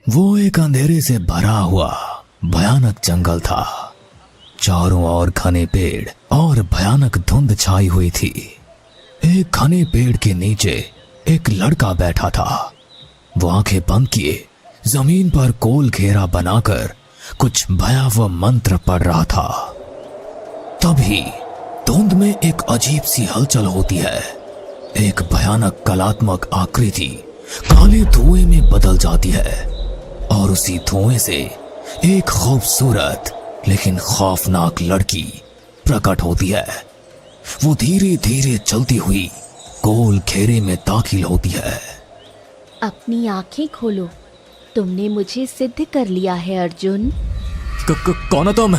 वो एक अंधेरे से भरा हुआ भयानक जंगल था। चारों ओर घने पेड़ और भयानक धुंध छाई हुई थी। एक घने पेड़ के नीचे एक लड़का बैठा था। वो आंखें बंद किए जमीन पर गोल घेरा बनाकर कुछ भयावह मंत्र पढ़ रहा था। तभी धुंध में एक अजीब सी हलचल होती है। एक भयानक कलात्मक आकृति काले धुएं में बदल जाती है और उसी धुएं से एक खूबसूरत लेकिन खौफनाक लड़की प्रकट होती है। वो धीरे धीरे चलती हुई गोल घेरे में दाखिल होती है। अपनी आंखें खोलो, तुमने मुझे सिद्ध कर लिया है अर्जुन। कौन हो तुम?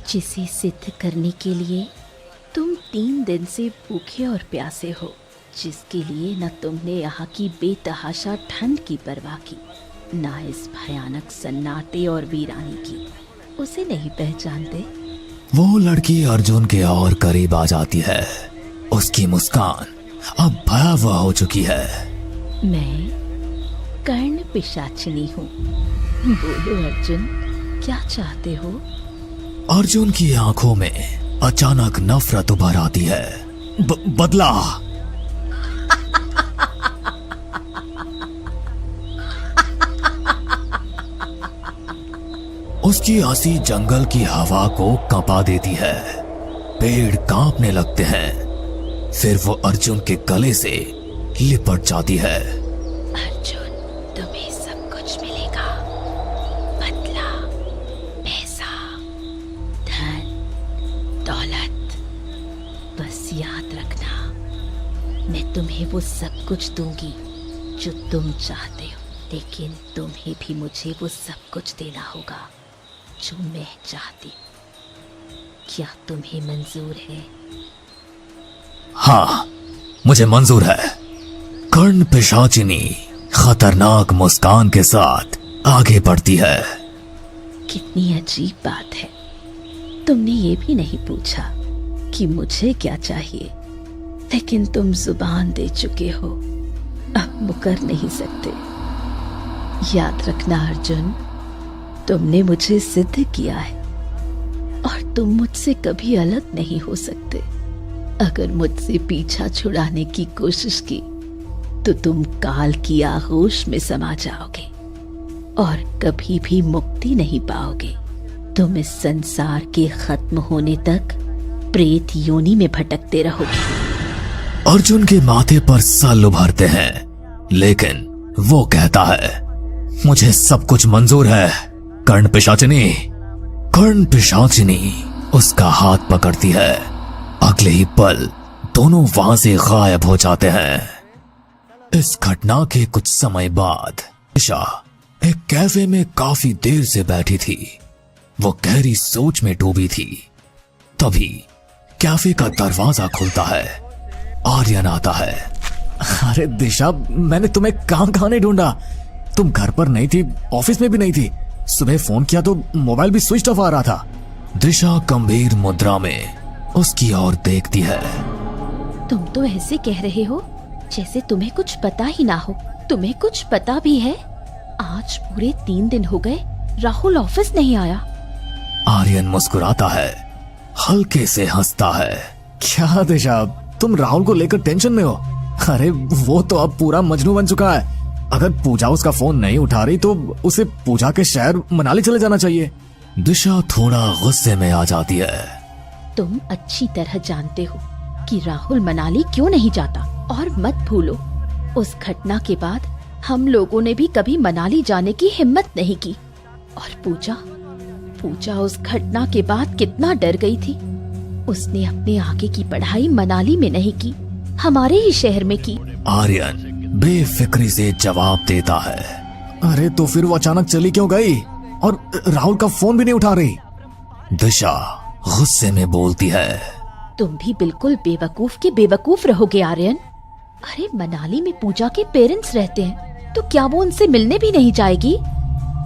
जिसे सिद्ध करने के लिए तुम 3 दिन से भूखे और प्यासे हो, जिसके लिए न तुमने यहाँ की बेतहाशा ठंड की परवाह की, ना इस भयानक सन्नाटे और वीरानी की। उसे नहीं पहचानते? वो लड़की अर्जुन के और करीब आ जाती है। उसकी मुस्कान अब भयावह हो चुकी है। मैं कर्ण पिशाचिनी हूँ। बोलो अर्जुन, क्या चाहते हो? अर्जुन की आंखों में अचानक नफरत उभर आती है। बदला। उसकी हंसी जंगल की हवा को कंपा देती है। पेड़ कांपने लगते हैं। फिर वो अर्जुन के गले से लिपट जाती है। अर्जुन, तुम्हें सब कुछ मिलेगा। बदला, पैसा, धन, दौलत। बस याद रखना, मैं तुम्हें वो सब कुछ दूंगी जो तुम चाहते हो, लेकिन तुम्हें भी मुझे वो सब कुछ देना होगा जो मैं चाहती हूँ। क्या तुम्हें मंजूर है? हाँ, मुझे मंजूर है। कर्ण पिशाचिनी खतरनाक मुस्कान के साथ आगे बढ़ती है। कितनी अजीब बात है, तुमने ये भी नहीं पूछा कि मुझे क्या चाहिए, लेकिन तुम जुबान दे चुके हो, अब मुकर नहीं सकते। याद रखना अर्जुन, तुमने मुझे सिद्ध किया है और तुम मुझसे कभी अलग नहीं हो सकते। अगर मुझसे पीछा छुड़ाने की कोशिश की तो तुम काल की आगोश में समा जाओगे और कभी भी मुक्ति नहीं पाओगे। तुम इस संसार के खत्म होने तक प्रेत योनि में भटकते रहोगे। अर्जुन के माथे पर सल उभरते हैं, लेकिन वो कहता है, मुझे सब कुछ मंजूर है कर्ण पिशाचिनी। कर्ण पिशाचिनी उसका हाथ पकड़ती है। अगले ही पल दोनों वहां से गायब हो जाते हैं। इस घटना के कुछ समय बाद दिशा एक कैफे में काफी देर से बैठी थी। वो गहरी सोच में डूबी थी। तभी कैफे का दरवाजा खुलता है। आर्यन आता है। अरे दिशा, मैंने तुम्हें कहां नहीं ढूंढा। तुम घर पर नहीं थी, ऑफिस में भी नहीं थी। सुबह फोन किया तो मोबाइल भी स्विच ऑफ आ रहा था। दिशा गंभीर मुद्रा में उसकी ओर देखती है। तुम तो ऐसे कह रहे हो जैसे तुम्हें कुछ पता ही ना हो। तुम्हें कुछ पता भी है? आज पूरे 3 दिन हो गए राहुल ऑफिस नहीं आया। आर्यन मुस्कुराता है, हल्के से हंसता है। क्या दिशा, तुम राहुल को लेकर टेंशन में हो? अरे वो तो अब पूरा मजनू बन चुका है। अगर पूजा उसका फोन नहीं उठा रही तो उसे पूजा के शहर मनाली चले जाना चाहिए। दिशा थोड़ा गुस्से में आ जाती है। तुम अच्छी तरह जानते हो कि राहुल मनाली क्यों नहीं जाता। और मत भूलो, उस घटना के बाद हम लोगों ने भी कभी मनाली जाने की हिम्मत नहीं की। और पूजा उस घटना के बाद कितना डर गई थी। उसने अपने आगे की पढ़ाई मनाली में नहीं की, हमारे ही शहर में की। आर्यन बेफिक्री से जवाब देता है। अरे तो फिर वो अचानक चली क्यों गई और राहुल का फोन भी नहीं उठा रही? दिशा गुस्से में बोलती है। तुम भी बिल्कुल बेवकूफ के बेवकूफ रहोगे आर्यन। अरे मनाली में पूजा के पेरेंट्स रहते हैं, तो क्या वो उनसे मिलने भी नहीं जाएगी?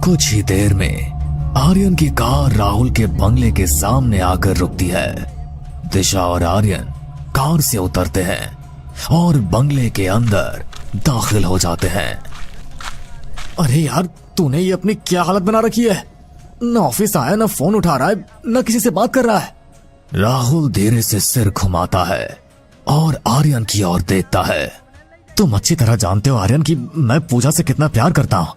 कुछ ही देर में आर्यन की कार राहुल के बंगले के सामने आकर रुकती है। दिशा और आर्यन कार से उतरते हैं और बंगले के अंदर दाखिल हो जाते हैं। अरे यार, तूने ये अपनी क्या हालत बना रखी है? न ऑफिस आया, न फोन उठा रहा है, न किसी से बात कर रहा है। राहुल धीरे से सिर घुमाता है और आर्यन की ओर देखता है। तुम अच्छी तरह जानते हो आर्यन कि मैं पूजा से कितना प्यार करता हूँ।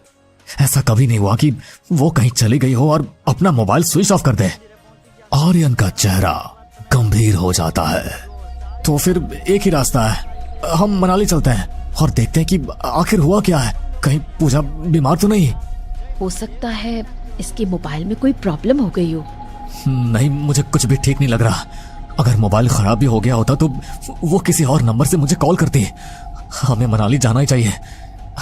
ऐसा कभी नहीं हुआ कि वो कहीं चली गई हो और अपना मोबाइल स्विच ऑफ कर दे। आर्यन का चेहरा गंभीर हो जाता है। तो फिर एक ही रास्ता है, हम मनाली चलते हैं और देखते हैं कि आखिर हुआ क्या है। कहीं पूजा बीमार तो नहीं? हो सकता है इसके मोबाइल में कोई प्रॉब्लम हो गई हो। नहीं, मुझे कुछ भी ठीक नहीं लग रहा। अगर मोबाइल खराब भी हो गया होता तो वो किसी और नंबर से मुझे कॉल करती। हमें मनाली जाना ही चाहिए।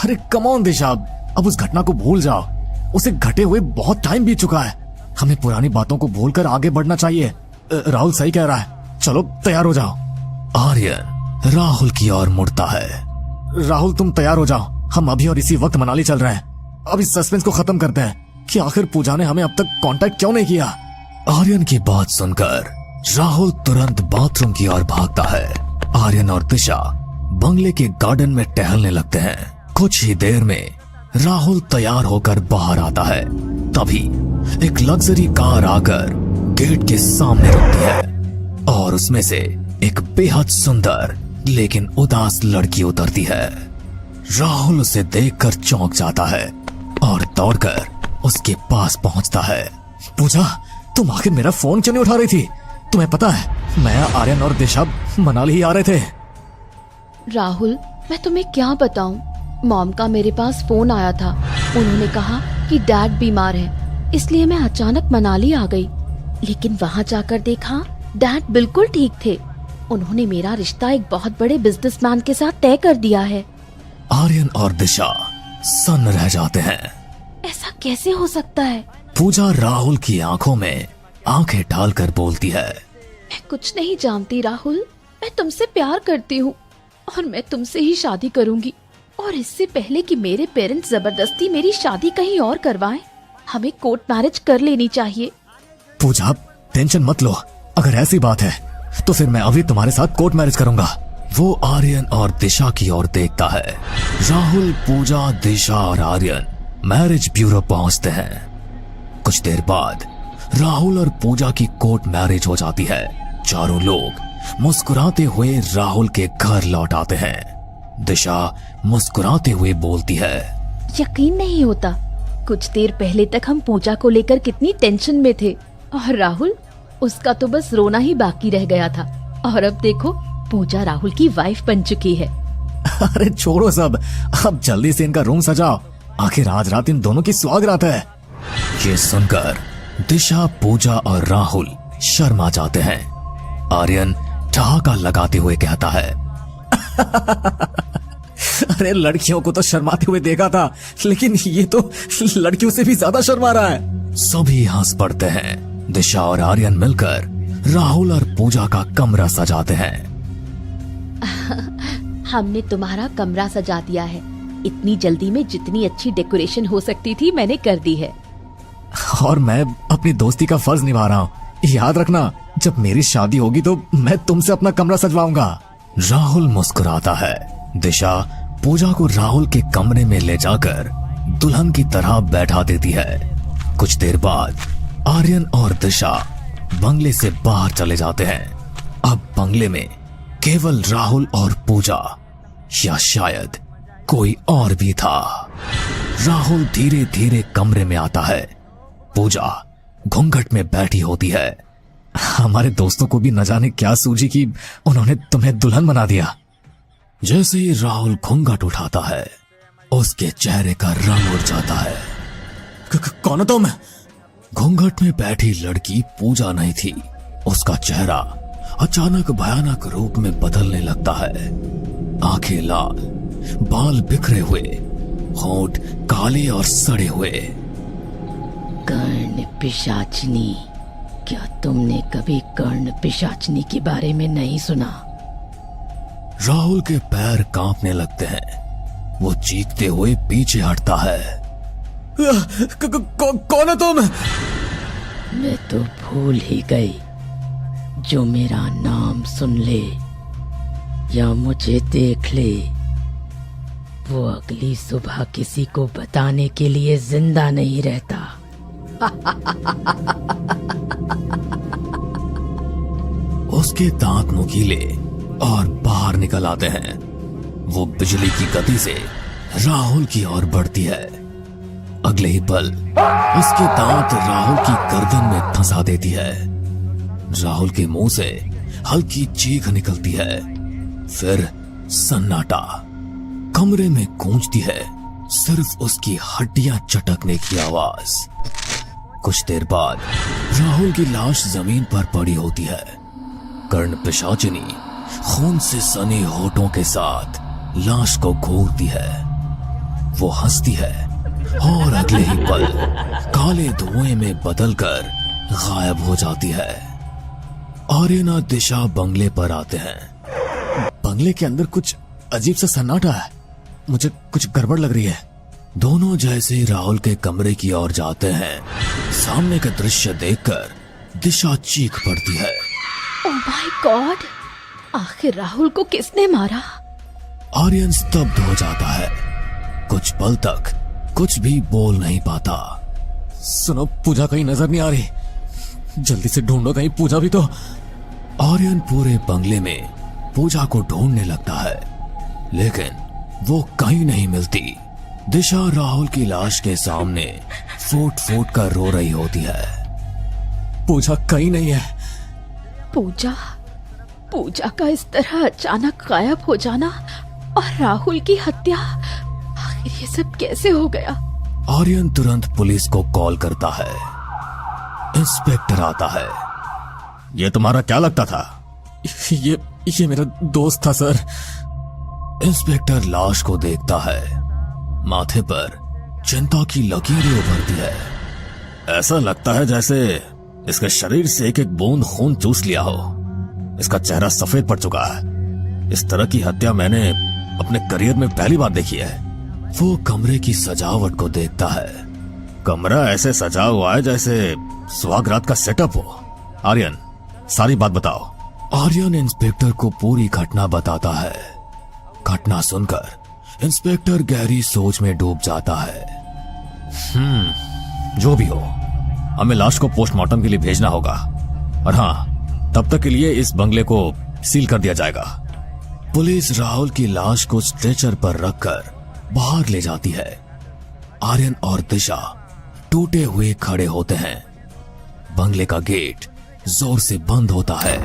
अरे कम ऑन दिशा, अब उस घटना को भूल जाओ। उसे घटे हुए बहुत टाइम बीत चुका है। हमें पुरानी बातों को भूलकर आगे बढ़ना चाहिए। राहुल सही कह रहा है, चलो तैयार हो जाओ। आर्यन राहुल की ओर मुड़ता है। राहुल तुम तैयार हो जाओ, हम अभी और इसी वक्त मनाली चल रहे हैं। अब इस सस्पेंस को खत्म करते हैं कि आखिर पूजा ने हमें अब तक कांटेक्ट क्यों नहीं किया। आर्यन की बात सुनकर राहुल तुरंत बाथरूम की ओर भागता है। आर्यन और दिशा बंगले के गार्डन में टहलने लगते हैं। कुछ ही देर में राहुल तैयार होकर बाहर आता है। तभी एक लग्जरी कार आकर गेट के सामने रुकती है और उसमें से एक बेहद सुंदर लेकिन उदास लड़की उतरती है। राहुल उसे देखकर चौंक जाता है और दौड़कर उसके पास पहुंचता है। पूजा, तुम आखिर मेरा फोन क्यों नहीं उठा रही थी? तुम्हें पता है मैं, आर्यन और दिशा मनाली ही आ रहे थे। राहुल, मैं तुम्हें क्या बताऊं? मॉम का मेरे पास फोन आया था। उन्होंने कहा कि डैड बीमार है, इसलिए मैं अचानक मनाली आ गई। लेकिन वहाँ जाकर देखा डैड बिल्कुल ठीक थे। उन्होंने मेरा रिश्ता एक बहुत बड़े बिजनेसमैन के साथ तय कर दिया है। आर्यन और दिशा सन्न रह जाते हैं। ऐसा कैसे हो सकता है? पूजा राहुल की आंखों में आंखें डालकर बोलती है। मैं कुछ नहीं जानती राहुल। मैं तुमसे प्यार करती हूँ और मैं तुमसे ही शादी करूंगी। और इससे पहले कि मेरे पेरेंट्स जबरदस्ती मेरी शादी कहीं और करवाएं, हमें कोर्ट मैरिज कर लेनी चाहिए। पूजा, टेंशन मत लो। अगर ऐसी बात है तो फिर मैं अभी तुम्हारे साथ कोर्ट मैरिज करूंगा। वो आर्यन और दिशा की ओर देखता है। राहुल, पूजा, दिशा और आर्यन मैरिज ब्यूरो पहुंचते हैं। कुछ देर बाद राहुल और पूजा की कोर्ट मैरिज हो जाती है। चारों लोग मुस्कुराते हुए राहुल के घर लौट आते हैं। दिशा मुस्कुराते हुए बोलती है, यकीन नहीं होता, कुछ देर पहले तक हम पूजा को लेकर कितनी टेंशन में थे और राहुल, उसका तो बस रोना ही बाकी रह गया था। और अब देखो, पूजा राहुल की वाइफ बन चुकी है। अरे छोड़ो सब, अब जल्दी से इनका रूम सजाओ। आखिर आज रात इन दोनों की सुहागरात है। ये सुनकर दिशा, पूजा और राहुल शर्मा जाते हैं। आर्यन ठहाका लगाते हुए कहता है, अरे लड़कियों को तो शर्माते हुए देखा था, लेकिन ये तो लड़कियों से भी ज्यादा शर्मा रहा है। सभी हंस पड़ते हैं। दिशा और आर्यन मिलकर राहुल और पूजा का कमरा सजाते हैं। हमने तुम्हारा कमरा सजा दिया है। इतनी जल्दी में जितनी अच्छी डेकोरेशन हो सकती थी मैंने कर दी है। और मैं अपनी दोस्ती का फर्ज निभा रहा हूँ। याद रखना, जब मेरी शादी होगी तो मैं तुमसे अपना कमरा सजवाऊंगा। राहुल मुस्कुराता है। दिशा पूजा को राहुल के कमरे में ले जाकर दुल्हन की तरह बैठा देती है। कुछ देर बाद आर्यन और दिशा बंगले से बाहर चले जाते हैं। अब बंगले में केवल राहुल और पूजा, या शायद कोई और भी था। राहुल धीरे धीरे कमरे में आता है। पूजा घूंघट में बैठी होती है। हमारे दोस्तों को भी न जाने क्या सूझी कि उन्होंने तुम्हें दुल्हन बना दिया। जैसे ही राहुल घूंघट उठाता है, उसके चेहरे का रंग उड़ जाता है। कौन हो तुम? घूंघट में बैठी लड़की पूजा नहीं थी। उसका चेहरा अचानक भयानक रूप में बदलने लगता है। आंखें लाल, बाल बिखरे हुए, होंठ काले और सड़े हुए। कर्ण पिशाचिनी, क्या तुमने कभी कर्ण पिशाचिनी के बारे में नहीं सुना? राहुल के पैर कांपने लगते हैं। वो चीखते हुए पीछे हटता है। कौन हो तुम? मैं तो भूल ही गई। जो मेरा नाम सुन ले या मुझे देख ले, वो अगली सुबह किसी को बताने के लिए जिंदा नहीं रहता। उसके दांत नुकीले और बाहर निकल आते हैं। वो बिजली की गति से राहुल की ओर बढ़ती है। अगले ही पल उसके दांत राहुल की गर्दन में धंसा देती है। राहुल के मुंह से हल्की चीख निकलती है। फिर सन्नाटा कमरे में गूंजती है सिर्फ उसकी हड्डियां चटकने की आवाज। कुछ देर बाद राहुल की लाश जमीन पर पड़ी होती है। कर्ण पिशाचिनी खून से सने होठों के साथ लाश को घूरती है। वो हंसती है और अगले ही पल काले धुएं में बदलकर गायब हो जाती है। आर्यन और दिशा बंगले पर आते हैं। बंगले के अंदर कुछ अजीब सा सन्नाटा है। मुझे कुछ गड़बड़ लग रही है। दोनों जैसे राहुल के कमरे की ओर जाते हैं, सामने का दृश्य देखकर दिशा चीख पड़ती है। ओह माय गॉड, आखिर राहुल को किसने मारा? आर्यन स्तब्ध हो जाता है। कुछ पल तक कुछ भी बोल नहीं पाता। सुनो, पूजा कहीं नजर नहीं आ रही। जल्दी से ढूंढो, कहीं पूजा भी तो। आर्यन पूरे बंगले में पूजा को ढूंढने लगता है, लेकिन वो कहीं नहीं मिलती। दिशा राहुल की लाश के सामने फूट फूट कर रो रही होती है। पूजा कहीं नहीं है। पूजा का इस तरह अचानक गायब हो जाना और राहुल की हत्या, आखिर ये सब कैसे हो गया? आर्यन तुरंत पुलिस को कॉल करता है। इंस्पेक्टर आता है। ये तुम्हारा क्या लगता था? ये मेरा दोस्त था सर। इंस्पेक्टर लाश को देखता है। माथे पर चिंता की लकीरें उभरती है। ऐसा लगता है जैसे इसके शरीर से एक एक बूंद खून चूस लिया हो। इसका चेहरा सफेद पड़ चुका है। इस तरह की हत्या मैंने अपने करियर में पहली बार देखी है। वो कमरे की सजावट को देखता है। कमरा ऐसे सजा हुआ है जैसे सुहागरात का सेटअप हो। आर्यन, सारी बात बताओ। आर्यन इंस्पेक्टर को पूरी घटना बताता है। घटना सुनकर इंस्पेक्टर गहरी सोच में डूब जाता है। जो भी हो, हमें लाश को पोस्टमार्टम के लिए भेजना होगा। और हाँ, तब तक के लिए इस बंगले को सील कर दिया जाएगा। पुलिस राहुल की लाश को स्ट्रेचर पर रखकर बाहर ले जाती है। आर्यन और दिशा टूटे हुए खड़े होते हैं। बंगले का गेट जोर से बंद होता है।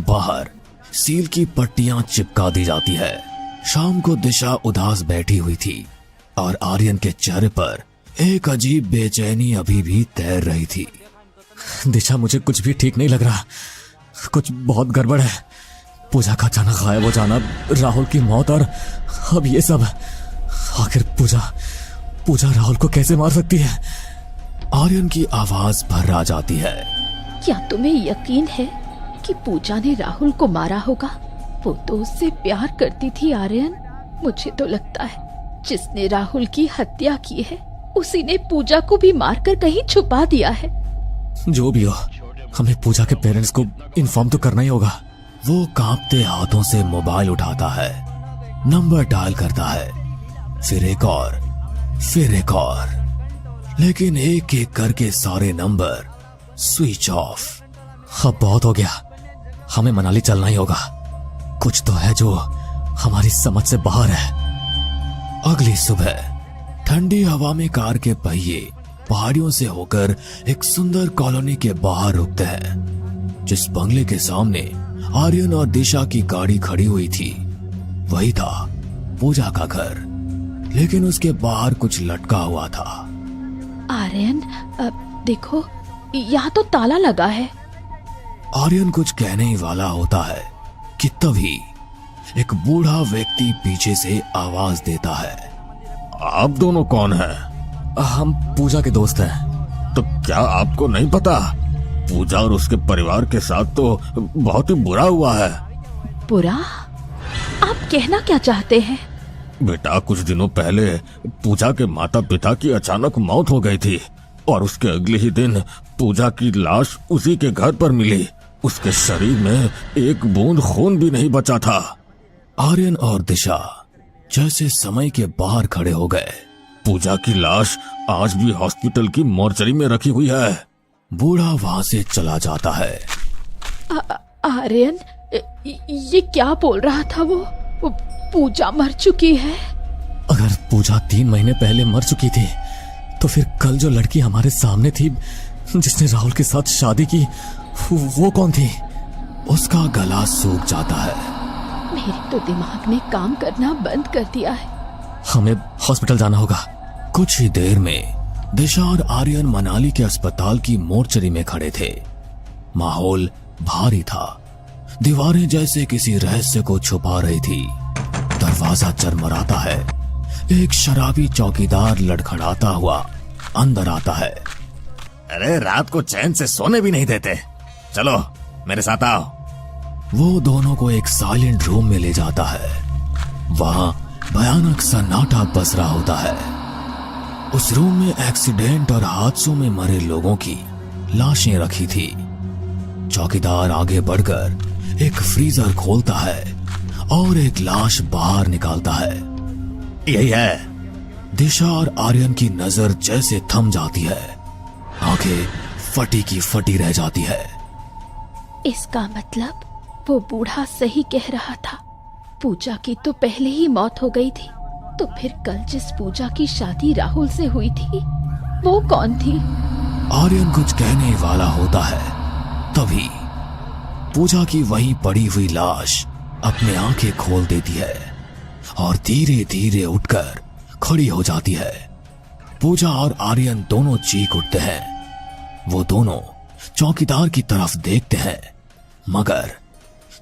बाहर सील की पट्टियां चिपका दी जाती है। शाम को दिशा उदास बैठी हुई थी और आर्यन के चेहरे पर एक अजीब बेचैनी अभी भी तैर रही थी। दिशा, मुझे कुछ भी ठीक नहीं लग रहा। कुछ बहुत गड़बड़ है। पूजा का अचानक गायब हो जाना, राहुल की मौत और अब ये सब। आखिर पूजा राहुल को कैसे मार सकती है? आर्यन की आवाज भर्रा जाती है। क्या तुम्हें यकीन है कि पूजा ने राहुल को मारा होगा? वो तो उससे प्यार करती थी आर्यन। मुझे तो लगता है जिसने राहुल की हत्या की है उसी ने पूजा को भी मारकर कहीं छुपा दिया है। जो भी हो, हमें पूजा के पेरेंट्स को इन्फॉर्म तो करना ही होगा। वो कांपते हाथों से मोबाइल उठाता है, नंबर डायल करता है, फिर एक और, लेकिन एक एक करके सारे नंबर स्विच ऑफ। अब बहुत हो गया, हमें मनाली चलना ही होगा। कुछ तो है जो हमारी समझ से बाहर है। अगली सुबह ठंडी हवा में कार के पहिए पहाड़ियों से होकर एक सुंदर कॉलोनी के बाहर रुकते हैं। जिस बंगले के सामने आर्यन और दिशा की गाड़ी खड़ी हुई थी वही था पूजा का घर, लेकिन उसके बाहर कुछ लटका हुआ था। आर्यन, देखो, यहाँ तो ताला लगा है। आर्यन कुछ कहने ही वाला होता है कि तभी एक बूढ़ा व्यक्ति पीछे से आवाज देता है। आप दोनों कौन हैं? हम पूजा के दोस्त हैं। तो क्या आपको नहीं पता? पूजा और उसके परिवार के साथ तो बहुत ही बुरा हुआ है। बुरा? आप कहना क्या चाहते हैं? बेटा, कुछ दिनों पहले पूजा के माता पिता की अचानक मौत हो गई थी और उसके अगले ही दिन पूजा की लाश उसी के घर पर मिली। उसके शरीर में एक बूंद खून भी नहीं बचा था। आर्यन और दिशा जैसे समय के बाहर खड़े हो गए। पूजा की लाश आज भी हॉस्पिटल की मोर्चरी में रखी हुई है। बूढ़ा वहां से चला जाता है। आर्यन, ये क्या बोल रहा था वो पूजा मर चुकी है? अगर पूजा 3 महीने पहले मर चुकी थी तो फिर कल जो लड़की हमारे सामने थी जिसने राहुल के साथ शादी की, वो कौन थी? उसका गला सूख जाता है। मेरे तो दिमाग ने काम करना बंद कर दिया है। हमें हॉस्पिटल जाना होगा। कुछ ही देर में दिशा और आर्यन मनाली के अस्पताल की मोर्चरी में खड़े थे। माहौल भारी था। दीवारें जैसे किसी रहस्य को छुपा रही थी। दरवाजा चरमराता है। एक शराबी चौकीदार लड़खड़ाता हुआ अंदर आता है। अरे रात को चैन से सोने भी नहीं देते, चलो मेरे साथ आओ। वो दोनों को एक साइलेंट रूम में ले जाता है। वहां भयानक सन्नाटा बस रहा होता है। उस रूम में एक्सीडेंट और हादसों में मरे लोगों की लाशें रखी थी। चौकीदार आगे बढ़कर एक फ्रीजर खोलता है और एक लाश बाहर निकालता है। यही है। दिशा और आर्यन की नजर जैसे थम जाती है। आंखें फटी की फटी रह जाती है। इसका मतलब वो बूढ़ा सही कह रहा था। पूजा की तो पहले ही मौत हो गई थी, तो फिर कल जिस पूजा की शादी राहुल से हुई थी वो कौन थी? आर्यन कुछ कहने वाला होता है, तभी पूजा की वहीं पड़ी हुई लाश अपने आंखें खोल देती है और धीरे धीरे उठकर खड़ी हो जाती है। पूजा और आर्यन दोनों चीख उठते हैं। वो दोनों चौकीदार की तरफ देखते हैं, मगर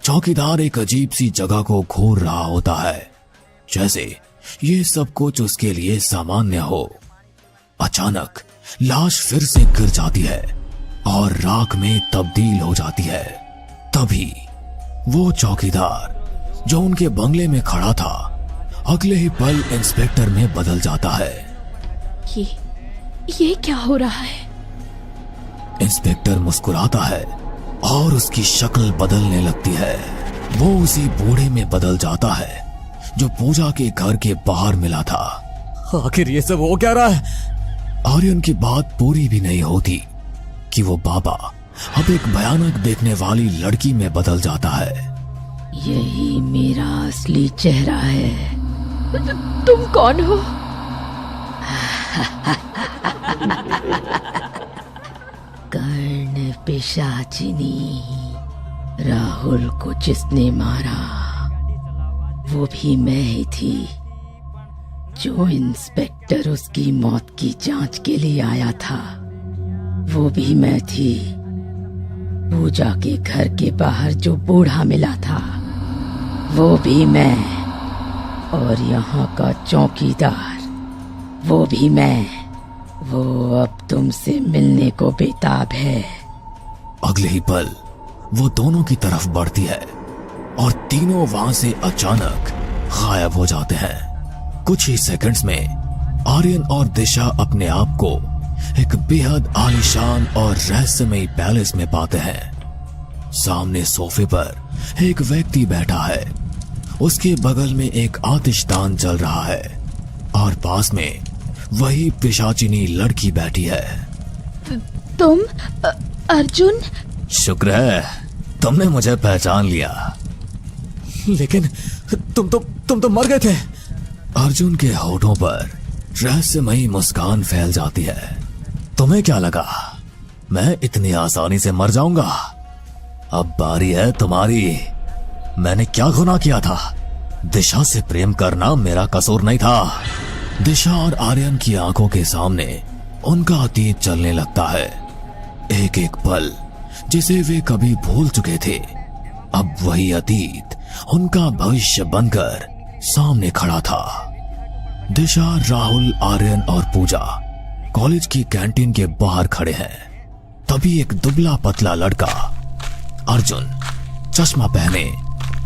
चौकीदार एक अजीब सी जगह को घूर रहा होता है, जैसे ये सब कुछ उसके लिए सामान्य हो। अचानक लाश फिर से गिर जाती है और राख में तब्दील हो जाती है। तभी वो चौकीदार जो उनके बंगले में खड़ा था अगले ही पल इंस्पेक्टर में बदल जाता है। ये क्या हो रहा है? इंस्पेक्टर मुस्कुराता है और उसकी शक्ल बदलने लगती है। वो उसी बूढ़े में बदल जाता है जो पूजा के घर के बाहर मिला था। आखिर ये सब हो क्या रहा है? आर्यन की बात पूरी भी नहीं होती कि वो बाबा अब एक भयानक देखने वाली लड़की में बदल जाता है। यही मेरा असली चेहरा है। तुम कौन हो? कर्ण पिशाचिनी। राहुल को जिसने मारा वो भी मैं ही थी। जो इंस्पेक्टर उसकी मौत की जांच के लिए आया था वो भी मैं थी। पूजा के घर के बाहर जो बूढ़ा मिला था वो भी मैं। और यहाँ का चौकीदार वो भी मैं। वो अब तुमसे मिलने को बेताब है। अगले ही पल वो दोनों की तरफ बढ़ती है और तीनों वहां से अचानक गायब हो जाते हैं। कुछ ही सेकंड्स में आर्यन और दिशा अपने आप को एक बेहद आलीशान और रहस्यमयी पैलेस में पाते हैं। सामने सोफे पर एक व्यक्ति बैठा है। उसके बगल में एक आतिशदान जल रहा है और पास में वही पिशाचिनी लड़की बैठी है। तुम अर्जुन? शुक्र है तुमने मुझे पहचान लिया। लेकिन तुम तो मर गए थे। अर्जुन के होठों पर रहस्यमयी मुस्कान फैल जाती है। तुम्हें क्या लगा मैं इतनी आसानी से मर जाऊंगा? अब बारी है तुम्हारी। मैंने क्या गुनाह किया था? दिशा से प्रेम करना मेरा कसूर नहीं था। दिशा और आर्यन की आंखों के सामने उनका अतीत चलने लगता है। एक एक पल जिसे वे कभी भूल चुके थे, अब वही अतीत उनका भविष्य बनकर सामने खड़ा था। दिशा, राहुल, आर्यन और पूजा कॉलेज की कैंटीन के बाहर खड़े हैं। तभी एक दुबला पतला लड़का अर्जुन चश्मा पहने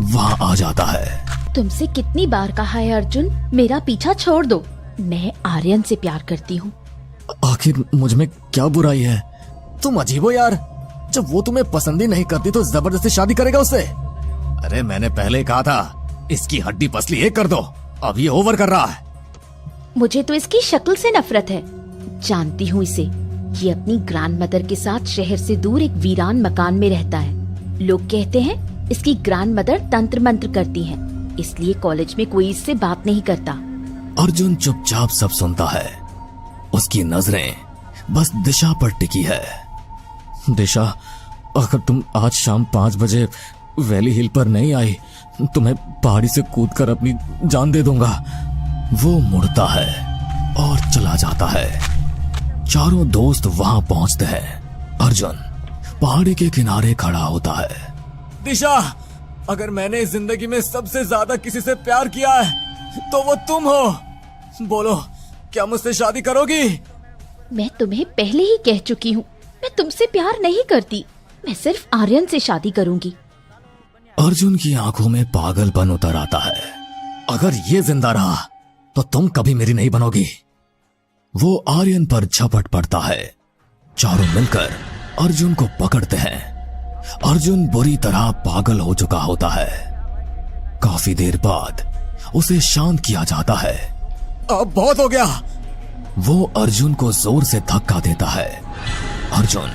वहां आ जाता है। तुमसे कितनी बार कहा है अर्जुन, मेरा पीछा छोड़ दो। मैं आर्यन से प्यार करती हूँ। आखिर मुझ में क्या बुराई है? तुम अजीब हो यार। जब वो तुम्हें पसंद ही नहीं करती तो जबरदस्ती शादी करेगा उससे? अरे मैंने पहले कहा था इसकी हड्डी पसली एक कर दो अब ये ओवर कर रहा है। मुझे तो इसकी शक्ल से नफरत है। जानती हूँ इसे। ये अपनी ग्रैंडमदर के साथ शहर से दूर एक वीरान मकान में रहता है। लोग कहते हैं इसकी ग्रैंडमदर तंत्र मंत्र करती हैं, इसलिए कॉलेज में कोई इससे बात नहीं करता। अर्जुन चुपचाप सब सुनता है। उसकी नजरें बस दिशा पर टिकी है। दिशा, अगर तुम आज शाम 5 बजे वैली हिल पर नहीं आई, तुम्हें पहाड़ी से कूदकर अपनी जान दे दूंगा। वो मुड़ता है और चला जाता है। चारों दोस्त वहां पहुंचते हैं। अर्जुन पहाड़ी के किनारे खड़ा होता है। दिशा, अगर मैंने इस जिंदगी में सबसे ज्यादा किसी से प्यार किया है तो वो तुम हो। बोलो, क्या मुझसे शादी करोगी? मैं तुम्हें पहले ही कह चुकी हूँ, मैं तुमसे प्यार नहीं करती। मैं सिर्फ आर्यन से शादी करूंगी। अर्जुन की आंखों में पागलपन उतर आता है। अगर ये जिंदा रहा तो तुम कभी मेरी नहीं बनोगी। वो आर्यन पर झपट पड़ता है। चारों मिलकर अर्जुन को पकड़ते हैं। अर्जुन बुरी तरह पागल हो चुका होता है। काफी देर बाद उसे शांत किया जाता है। अब बहुत हो गया। वो अर्जुन को जोर से धक्का देता है। अर्जुन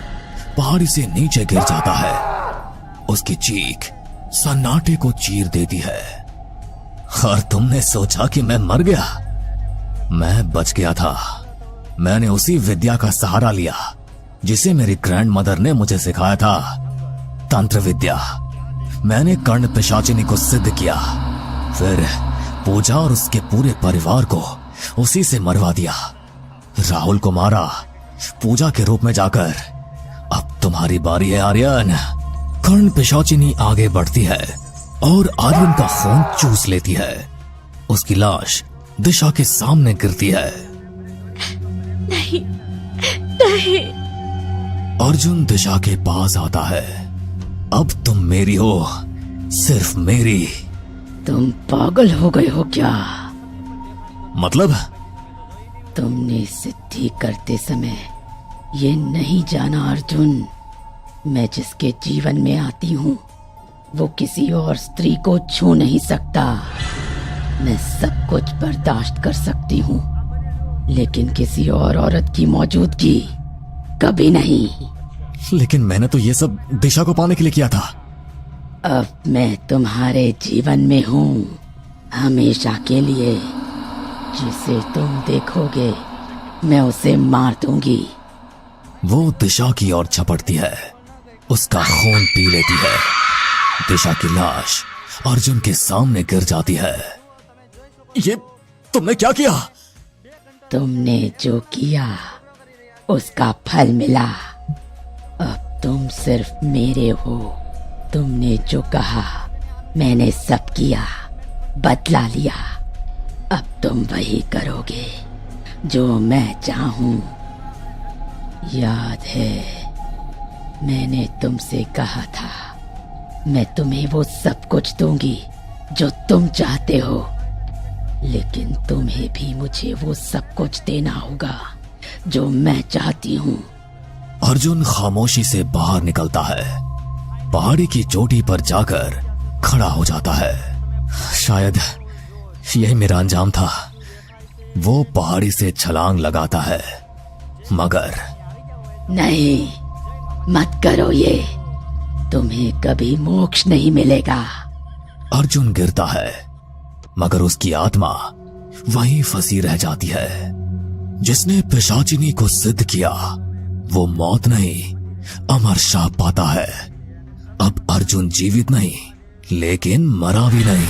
पहाड़ी से नीचे गिर जाता है। उसकी चीख सन्नाटे को चीर देती है। और तुमने सोचा कि मैं मर गया? मैं बच गया था। मैंने उसी विद्या का सहारा लिया जिसे मेरी ग्रैंडमदर ने मुझे सिखाया था, तंत्र विद्या। मैंने कर्ण पिशाचिनी को सिद्ध किया, फिर पूजा और उसके पूरे परिवार को उसी से मरवा दिया। राहुल को मारा पूजा के रूप में जाकर। अब तुम्हारी बारी है आर्यन। कर्ण पिशाचिनी आगे बढ़ती है और आर्यन का खून चूस लेती है। उसकी लाश दिशा के सामने गिरती है। नहीं, नहीं। अर्जुन दिशा के पास आता है। अब तुम मेरी हो, सिर्फ मेरी। तुम पागल हो गए हो क्या? मतलब? तुमने सिद्धि करते समय ये नहीं जाना अर्जुन, मैं जिसके जीवन में आती हूँ वो किसी और स्त्री को छू नहीं सकता। मैं सब कुछ बर्दाश्त कर सकती हूँ, लेकिन किसी और औरत की मौजूदगी कभी नहीं। लेकिन मैंने तो ये सब दिशा को पाने के लिए किया था। अब मैं तुम्हारे जीवन में हूँ, हमेशा के लिए। जिसे तुम देखोगे मैं उसे मार दूंगी। वो दिशा की ओर झपटती है, उसका खून पी लेती है। दिशा की लाश अर्जुन के सामने गिर जाती है। ये तुमने क्या किया? तुमने जो किया उसका फल मिला। अब तुम सिर्फ मेरे हो। तुमने जो कहा मैंने सब किया, बदला लिया। अब तुम वही करोगे जो मैं चाहूं। याद है मैंने तुमसे कहा था मैं तुम्हें वो सब कुछ दूंगी जो तुम चाहते हो, लेकिन तुम्हें भी मुझे वो सब कुछ देना होगा जो मैं चाहती हूँ। अर्जुन खामोशी से बाहर निकलता है। पहाड़ी की चोटी पर जाकर खड़ा हो जाता है। शायद यही मेरा अंजाम था। वो पहाड़ी से छलांग लगाता है, मगर नहीं, मत करो ये। तुम्हें कभी मोक्ष नहीं मिलेगा। अर्जुन गिरता है, मगर उसकी आत्मा वहीं फंसी रह जाती है। जिसने पिशाचिनी को सिद्ध किया वो मौत नहीं, अमर शाप पाता है। अब अर्जुन जीवित नहीं, लेकिन मरा भी नहीं।